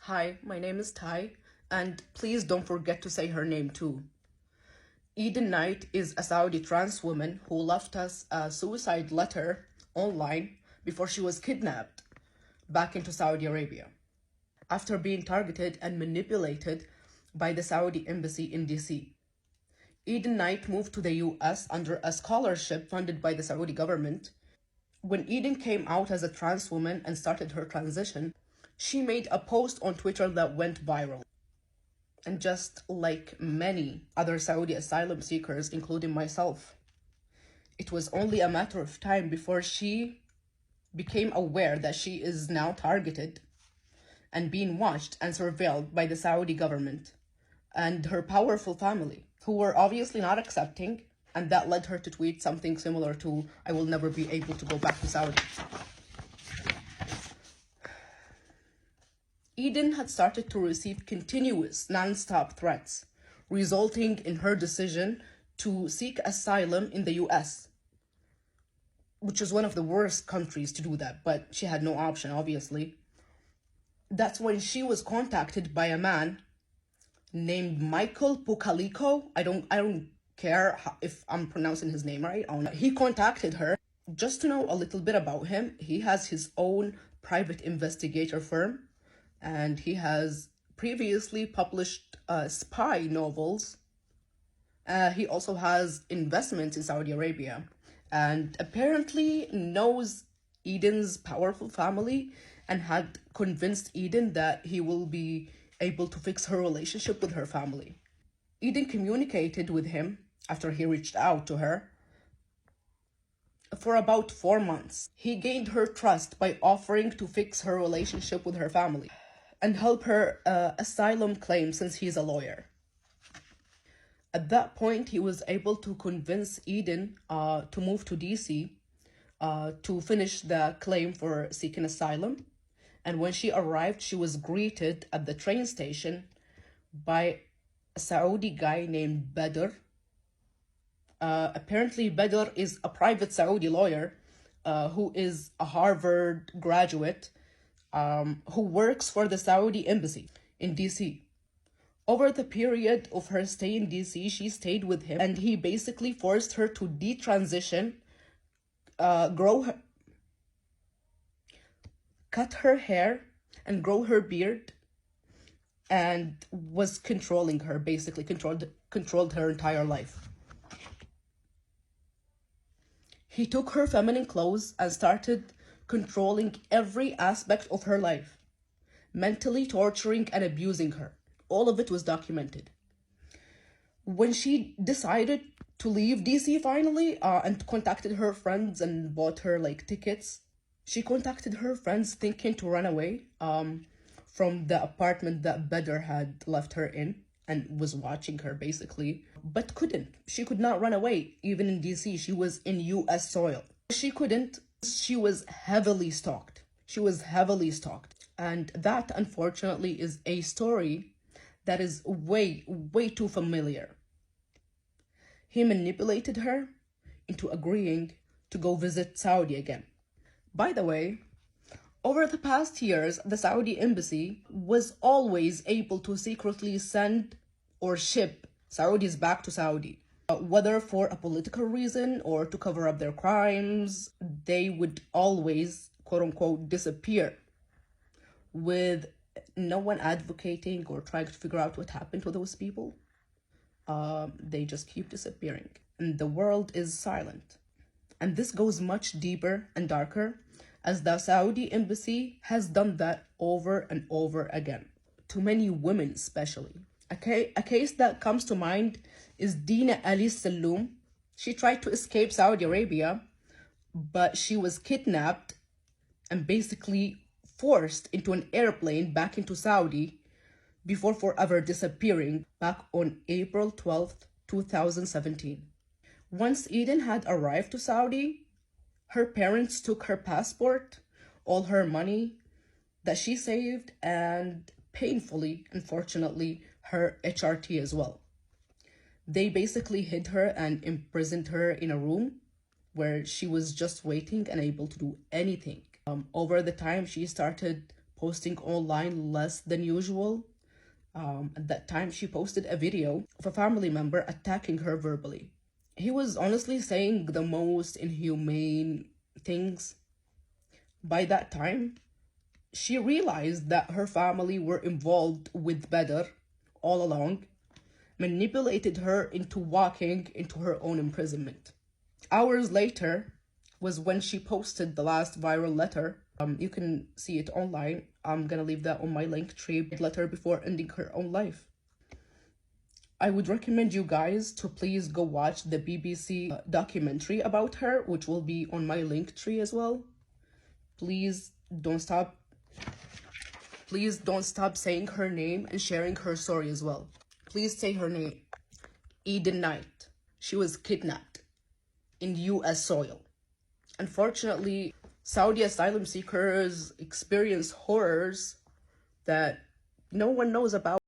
Hi, my name is Ty, and please don't forget to say her name too. Eden Knight is a Saudi trans woman who left us a suicide letter online before she was kidnapped back into Saudi Arabia after being targeted and manipulated by the Saudi embassy in DC. Eden Knight moved to the US under a scholarship funded by the Saudi government. When Eden came out as a trans woman and started her transition, she made a post on Twitter that went viral. And just like many other Saudi asylum seekers, including myself, it was only a matter of time before she became aware that she is now targeted and being watched and surveilled by the Saudi government and her powerful family, who were obviously not accepting, and that led her to tweet something similar to, "I will never be able to go back to Saudi." Eden had started to receive continuous, non-stop threats, resulting in her decision to seek asylum in the US, which is one of the worst countries to do that, but she had no option, obviously. That's when she was contacted by a man named Michael Pukaliko. I don't care if I'm pronouncing his name right. He contacted her. Just to know a little bit about him, he has his own private investigator firm, and he has previously published spy novels. He also has investments in Saudi Arabia, and apparently knows Eden's powerful family and had convinced Eden that he will be able to fix her relationship with her family. Eden communicated with him after he reached out to her for about 4 months. He gained her trust by offering to fix her relationship with her family and help her asylum claim since he's a lawyer. At that point, he was able to convince Eden to move to DC to finish the claim for seeking asylum. And when she arrived, she was greeted at the train station by a Saudi guy named Badr. Apparently, Badr is a private Saudi lawyer who is a Harvard graduate who works for the Saudi embassy in DC. Over the period of her stay in DC, she stayed with him, and he basically forced her to detransition, cut her hair and grow her beard, and was controlling her, basically controlled her entire life. He took her feminine clothes and started controlling every aspect of her life, mentally torturing and abusing her. All of it was documented. When she decided to leave DC finally and contacted her friends and bought her tickets, she contacted her friends thinking to run away from the apartment that Badr had left her in and was watching her basically, but couldn't. She could not run away even in DC. She was in US soil. She couldn't. She was heavily stalked. And that, unfortunately, is a story that is way, way too familiar. He manipulated her into agreeing to go visit Saudi again. By the way, over the past years, the Saudi embassy was always able to secretly send or ship Saudis back to Saudi. Whether for a political reason or to cover up their crimes, they would always, quote unquote, disappear with no one advocating or trying to figure out what happened to those people. They just keep disappearing, and the world is silent. And this goes much deeper and darker, as the Saudi embassy has done that over and over again, to many women especially. A case that comes to mind is Dina Ali Saloom. She tried to escape Saudi Arabia, but she was kidnapped and basically forced into an airplane back into Saudi before forever disappearing back on April 12th, 2017. Once Eden had arrived to Saudi, her parents took her passport, all her money that she saved, and painfully, unfortunately, her HRT as well. They basically hid her and imprisoned her in a room where she was just waiting and able to do anything. Over the time, she started posting online less than usual. At that time, she posted a video of a family member attacking her verbally. He was honestly saying the most inhumane things. By that time, she realized that her family were involved with Badr all along, manipulated her into walking into her own imprisonment. Hours later was when she posted the last viral letter. You can see it online. I'm gonna leave that on my link tree. Letter before ending her own life. I would recommend you guys to please go watch the BBC documentary about her, which will be on my link tree as well. Please don't stop saying her name and sharing her story as well. Please say her name. Eden Knight. She was kidnapped in US soil. Unfortunately, Saudi asylum seekers experience horrors that no one knows about.